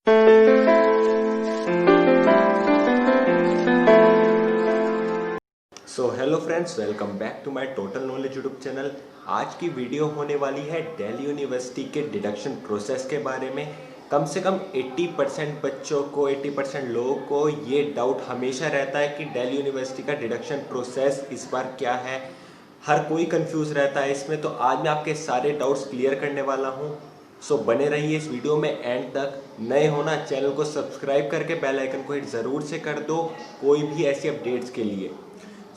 So hello friends, welcome back to my total knowledge YouTube channel. आज की video होने वाली है दिल्ली यूनिवर्सिटी के डिडक्शन प्रोसेस के बारे में। कम से कम 80% बच्चों को, 80% लोगों को ये डाउट हमेशा रहता है कि दिल्ली यूनिवर्सिटी का डिडक्शन प्रोसेस इस बार क्या है। हर कोई कंफ्यूज रहता है इसमें, तो आज मैं आपके सारे डाउट्स क्लियर करने वाला हूँ। सो बने रहिए इस वीडियो में एंड तक। नए होना चैनल को सब्सक्राइब करके बेल आइकन को हिट ज़रूर से कर दो कोई भी ऐसी अपडेट्स के लिए।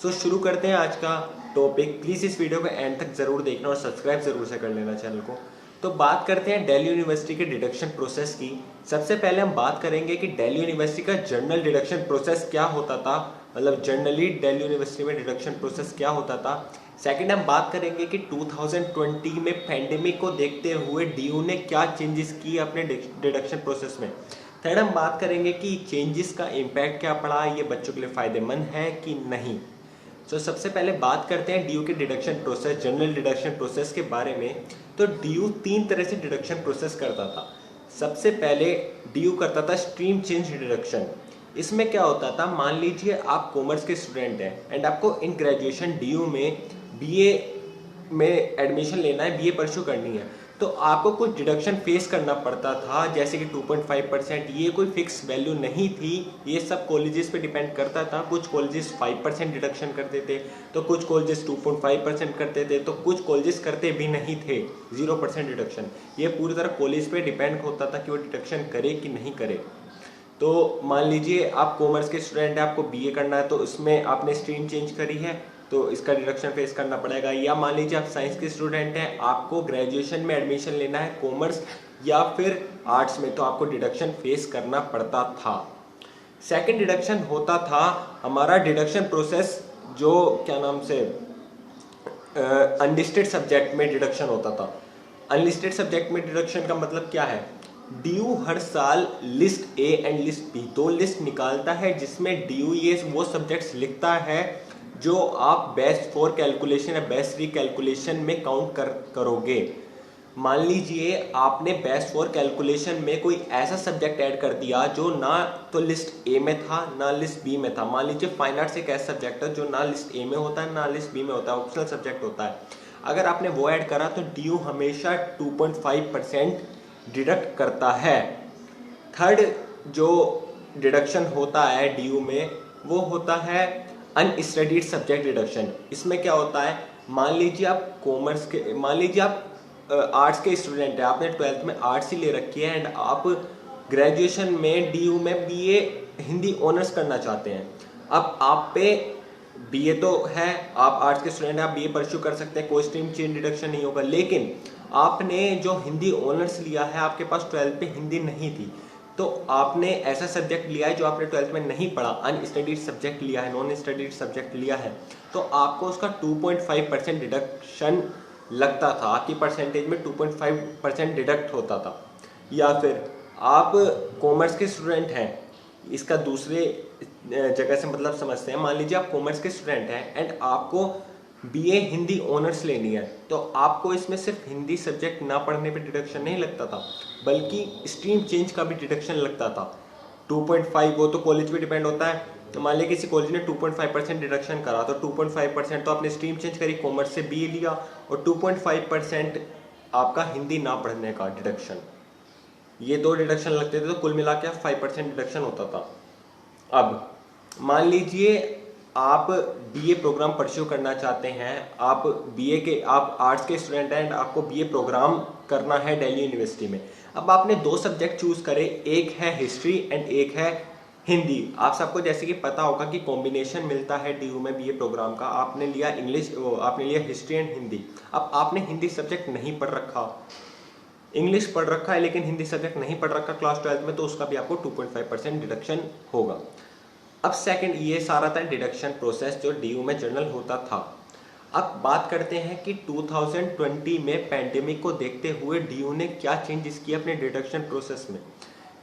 सो शुरू करते हैं आज का टॉपिक। प्लीज़ इस वीडियो को एंड तक ज़रूर देखना और सब्सक्राइब ज़रूर से कर लेना चैनल को। तो बात करते हैं दिल्ली यूनिवर्सिटी के डिडक्शन प्रोसेस की। सबसे पहले हम बात करेंगे कि दिल्ली यूनिवर्सिटी का जनरल डिडक्शन प्रोसेस क्या होता था, मतलब जनरली दिल्ली यूनिवर्सिटी में डिडक्शन प्रोसेस क्या होता था। सेकंड हम बात करेंगे कि 2020 में पैंडेमिक को देखते हुए डीयू ने क्या चेंजेस किए अपने डिडक्शन प्रोसेस में। थर्ड हम बात करेंगे कि चेंजेस का इम्पैक्ट क्या पड़ा, ये बच्चों के लिए फ़ायदेमंद है कि नहीं। सबसे पहले बात करते हैं डीयू के deduction process, general deduction process के बारे में। तो डीयू 3 तरह से डिडक्शन प्रोसेस करता था। सबसे पहले डीयू करता था स्ट्रीम चेंज डिडक्शन। इसमें क्या होता था, मान लीजिए आप कॉमर्स के स्टूडेंट हैं एंड आपको इन ग्रेजुएशन डीयू में बीए में एडमिशन लेना है, बीए परस्यू करनी है, तो आपको कुछ डिडक्शन फेस करना पड़ता था, जैसे कि 2.5%। ये कोई फिक्स वैल्यू नहीं थी, ये सब कॉलेजेस पे डिपेंड करता था। कुछ कॉलेजेस 5% डिडक्शन करते थे, तो कुछ कॉलेजेस 2.5% करते थे, तो कुछ कॉलेजेस करते भी नहीं थे 0% डिडक्शन। ये पूरी तरह कॉलेज पे डिपेंड होता था कि वो डिडक्शन करे कि नहीं करे। तो मान लीजिए आप कॉमर्स के स्टूडेंट हैं, आपको बीए करना है, तो उसमें आपने स्ट्रीम चेंज करी है तो इसका डिडक्शन फेस करना पड़ेगा। या मान लीजिए आप साइंस के स्टूडेंट हैं, आपको ग्रेजुएशन में एडमिशन लेना है कॉमर्स या फिर आर्ट्स में, तो आपको डिडक्शन फेस करना पड़ता था। सेकंड डिडक्शन होता था हमारा डिडक्शन प्रोसेस, जो क्या नाम से अनलिस्टेड सब्जेक्ट में डिडक्शन होता था। अनलिस्टेड सब्जेक्ट में डिडक्शन का मतलब क्या है, डीयू हर साल list A and list B, 2 list निकालता है, जिसमें डीयू ये वो सब्जेक्ट्स लिखता है जो आप बेस्ट 4 कैलकुलेशन या बेस्ट 3 कैलकुलेशन में काउंट करोगे। मान लीजिए आपने बेस्ट 4 कैलकुलेशन में कोई ऐसा सब्जेक्ट ऐड कर दिया जो ना तो लिस्ट ए में था ना लिस्ट बी में था। मान लीजिए फाइन आर्ट्स एक ऐसा सब्जेक्ट है जो ना लिस्ट ए में होता है ना लिस्ट बी में होता है, ऑप्शनल सब्जेक्ट होता है। अगर आपने वो ऐड करा तो डीयू हमेशा 2.5% डिडक्ट करता है। थर्ड जो डिडक्शन होता है डीयू में, वो होता है अनस्टडीड सब्जेक्ट डिडक्शन। इसमें क्या होता है, मान लीजिए आप आर्ट्स के स्टूडेंट हैं, आपने 12th में आर्ट्स ही ले रखी है एंड आप ग्रेजुएशन में डीयू में बीए हिंदी ऑनर्स करना चाहते हैं। अब आप पे बीए तो है, आप आर्ट्स के स्टूडेंट हैं, आप बीए परस्यू कर सकते हैं, कोई स्ट्रीम चेंज डिडक्शन नहीं होगा। लेकिन आपने जो हिंदी ऑनर्स लिया है, आपके पास 12th पे हिंदी नहीं थी, तो आपने ऐसा सब्जेक्ट लिया है जो आपने 12th में नहीं पढ़ा, अनस्टडीड सब्जेक्ट लिया है, नॉन स्टडीड सब्जेक्ट लिया है, तो आपको उसका 2.5% डिडक्शन लगता था। आपकी परसेंटेज में 2.5% डिडक्ट होता था। या फिर आप कॉमर्स के स्टूडेंट हैं, इसका दूसरे जगह से मतलब समझते हैं। मान लीजिए आप कॉमर्स के स्टूडेंट हैं एंड आपको बीए हिंदी ऑनर्स लेनी है, तो आपको इसमें सिर्फ हिंदी सब्जेक्ट ना पढ़ने पे डिडक्शन नहीं लगता था, बल्कि स्ट्रीम चेंज का भी डिडक्शन लगता था। 2.5 वो तो कॉलेज पे डिपेंड होता है। तो मान लीजिए किसी कॉलेज ने 2.5% डिडक्शन करा, तो 2.5% तो आपने स्ट्रीम चेंज करी, कॉमर्स से बीए लिया, और 2.5% आपका हिंदी ना पढ़ने का डिडक्शन। ये 2 डिडक्शन लगते थे, तो कुल मिला के 5% डिडक्शन होता था। अब मान लीजिए आप बीए प्रोग्राम परस्यू करना चाहते हैं, आप आर्ट्स के स्टूडेंट हैं एंड आपको बीए प्रोग्राम करना है दिल्ली यूनिवर्सिटी में। अब आपने 2 सब्जेक्ट चूज करे, एक है हिस्ट्री एंड एक है हिंदी। आप सबको जैसे कि पता होगा कि कॉम्बिनेशन मिलता है डीयू में बीए प्रोग्राम का। आपने लिया आपने लिया हिस्ट्री एंड हिंदी। अब आपने हिंदी सब्जेक्ट नहीं पढ़ रखा, इंग्लिश पढ़ रखा है लेकिन हिंदी सब्जेक्ट नहीं पढ़ रखा क्लास 12th में, तो उसका भी आपको 2.5% डिडक्शन होगा। अब सेकंड, ये सारा था डिडक्शन प्रोसेस जो डीयू में जनरल होता था। अब बात करते हैं कि 2020 में पैंडेमिक को देखते हुए डीयू ने क्या चेंजेस किए अपने डिडक्शन प्रोसेस में।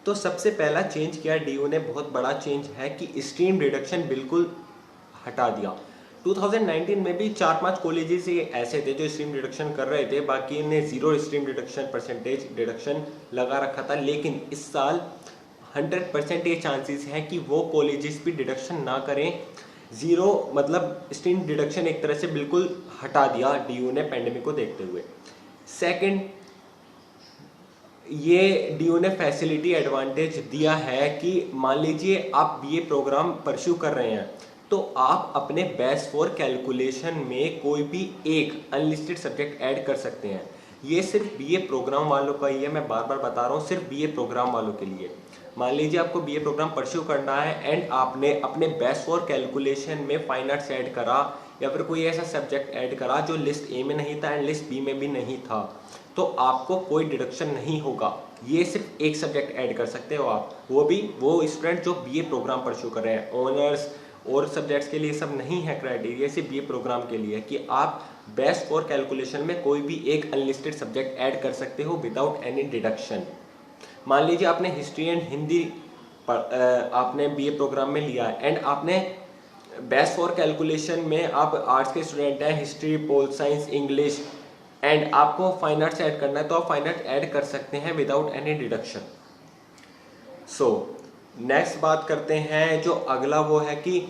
तो सबसे पहला चेंज किया डीयू ने, बहुत बड़ा चेंज है कि स्ट्रीम डिडक्शन बिल्कुल हटा दिया। 2019 में भी 4-5 कॉलेजेस ऐसे थे जो स्ट्रीम डिडक्शन कर रहे थे, बाकी ने 0 स्ट्रीम डिडक्शन परसेंटेज डिडक्शन लगा रखा था। लेकिन इस साल 100% ये चांसेस हैं कि वो कॉलेजेस भी डिडक्शन ना करें। 0 मतलब स्ट्रीम डिडक्शन एक तरह से बिल्कुल हटा दिया डीयू ने पैंडेमिक को देखते हुए। सेकंड, ये डीयू ने फैसिलिटी एडवांटेज दिया है कि मान लीजिए आप बीए प्रोग्राम परस्यू कर रहे हैं तो आप अपने बेस फॉर कैलकुलेशन में कोई भी एक अनलिस्टेड सब्जेक्ट ऐड कर सकते हैं। ये सिर्फ बीए प्रोग्राम वालों का ही है, मैं बार बार बता रहा हूँ, सिर्फ बीए प्रोग्राम वालों के लिए। मान लीजिए आपको बीए प्रोग्राम परस्यू करना है एंड आपने अपने बेस फॉर कैलकुलेशन में फाइन आर्ट्स ऐड करा या फिर कोई ऐसा सब्जेक्ट ऐड करा जो लिस्ट ए में नहीं था एंड लिस्ट बी में भी नहीं था, तो आपको कोई डिडक्शन नहीं होगा। ये सिर्फ एक सब्जेक्ट ऐड कर सकते हो आप, वो भी वो स्टूडेंट जो बीए प्रोग्राम परस्यू कर रहे हैं। ऑनर्स और सब्जेक्ट्स के लिए सब नहीं है क्राइटेरिया, सिर्फ बीए प्रोग्राम के लिए कि आप बेस्ट फॉर कैलकुलेशन में कोई भी एक अनलिस्टेड सब्जेक्ट ऐड कर सकते हो विदाउट एनी डिडक्शन। मान लीजिए आपने हिस्ट्री एंड हिंदी आपने बीए प्रोग्राम में लिया है एंड आपने बेस्ट फॉर कैलकुलेशन में आप आर्ट्स के स्टूडेंट हैं, history, pol science, English, and आपको फाइन आर्ट्स ऐड करना है तो आप फाइन आर्ट्स ऐड कर सकते हैं without any deduction. So next बात करते हैं, जो अगला वो है कि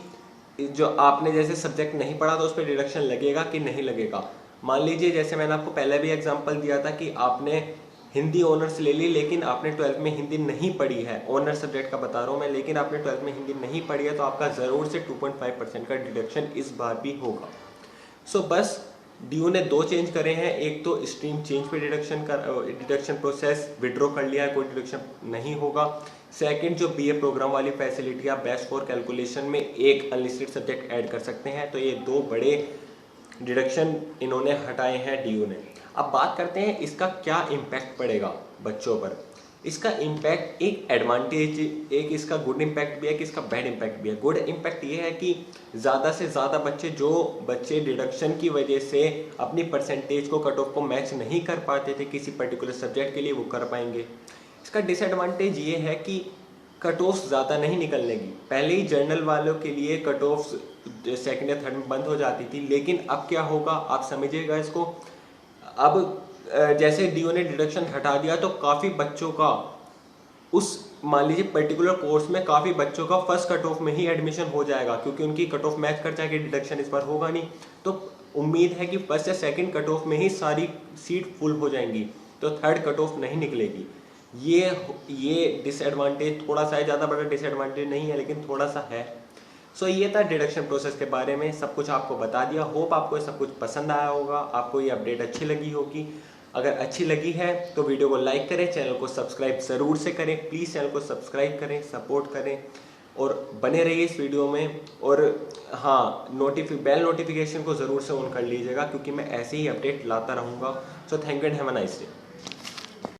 जो आपने जैसे सब्जेक्ट नहीं पढ़ा तो उस पर डिडक्शन लगेगा कि नहीं लगेगा। मान लीजिए जैसे मैंने आपको पहले भी एग्जांपल दिया था कि आपने हिंदी ऑनर्स ले ली लेकिन आपने 12th में हिंदी नहीं पढ़ी है, ऑनर्स सब्जेक्ट का बता रहा हूँ मैं, लेकिन आपने 12th में हिंदी नहीं पढ़ी है तो आपका ज़रूर से 2.5% का डिडक्शन इस बार भी होगा। सो बस डीयू ने 2 चेंज करे हैं, एक तो स्ट्रीम चेंज पे डिडक्शन प्रोसेस विड्रॉ कर लिया है, कोई डिडक्शन नहीं होगा। सेकंड, जो बीए प्रोग्राम वाली फैसिलिटी आप बेस्ट फॉर कैलकुलेशन में एक अनलिस्टेड सब्जेक्ट ऐड कर सकते हैं, तो ये 2 बड़े डिडक्शन इन्होंने हटाए हैं डीयू ने। अब बात करते हैं इसका क्या इम्पैक्ट पड़ेगा बच्चों पर। इसका इम्पैक्ट एक एडवांटेज, एक इसका गुड इम्पैक्ट भी है कि इसका बैड इम्पैक्ट भी है। गुड इम्पैक्ट ये है कि ज़्यादा से ज़्यादा बच्चे डिडक्शन की वजह से अपनी परसेंटेज को कट ऑफ को मैच नहीं कर पाते थे किसी पर्टिकुलर सब्जेक्ट के लिए, वो कर पाएंगे। इसका डिसएडवांटेज ये है कि कट ऑफ ज़्यादा नहीं निकलने की। पहले ही जर्नल वालों के लिए कट ऑफ सेकेंड या थर्ड में बंद हो जाती थी, लेकिन अब क्या होगा आप समझिएगा इसको। अब जैसे डीयू ने डिडक्शन हटा दिया तो काफ़ी बच्चों का उस मान लीजिए पर्टिकुलर कोर्स में काफ़ी बच्चों का फर्स्ट कट ऑफ में ही एडमिशन हो जाएगा, क्योंकि उनकी कट ऑफ मैच कर जाएगी, डिडक्शन इस बार होगा नहीं। तो उम्मीद है कि फर्स्ट या सेकंड कट ऑफ में ही सारी सीट फुल हो जाएंगी, तो थर्ड कट ऑफ नहीं निकलेगी। ये डिसएडवांटेज थोड़ा सा है, ज़्यादा बड़ा डिसएडवांटेज नहीं है लेकिन थोड़ा सा है। सो ये था डिडक्शन प्रोसेस के बारे में, सब कुछ आपको बता दिया। होप आपको सब कुछ पसंद आया होगा, आपको ये अपडेट अच्छी लगी होगी। अगर अच्छी लगी है तो वीडियो को लाइक करें, चैनल को सब्सक्राइब ज़रूर से करें, प्लीज़ चैनल को सब्सक्राइब करें, सपोर्ट करें और बने रहिए इस वीडियो में। और हाँ, बेल नोटिफिकेशन को ज़रूर से ऑन कर लीजिएगा, क्योंकि मैं ऐसे ही अपडेट लाता रहूँगा। So thank you and have a nice day.